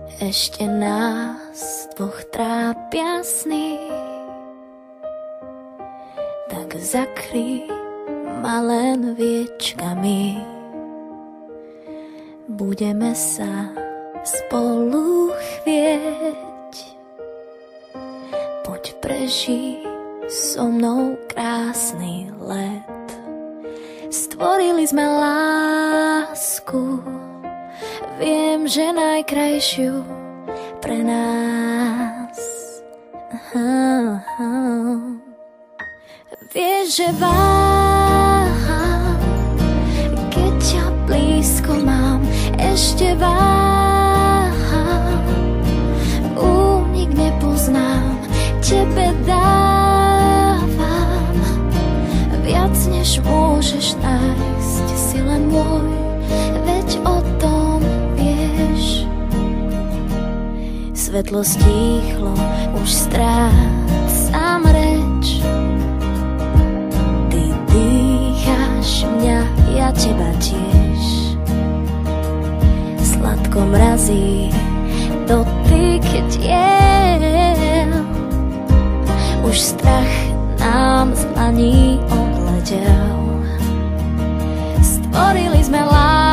Ešte nás dvoch trápia sny, tak zakry ma len viečkami. Budeme sa spolu chvieť, poď prežij so mnou krásny let. Stvorili sme lásku, viem, že najkrajšiu pre nás. Vieš, že váham, keď ťa blízko mám, ešte váham, únik nepoznám, tebe dávam viac, než môžeš nájsť, si len môj, veď o tom vieš. Svetlo stíchlo, už strácam reč, ty dýcháš mňa, ja teba tiež. Sladko mrazí dotyk tiel, už strach nám z dlaní odletel. Stvorili sme lásku,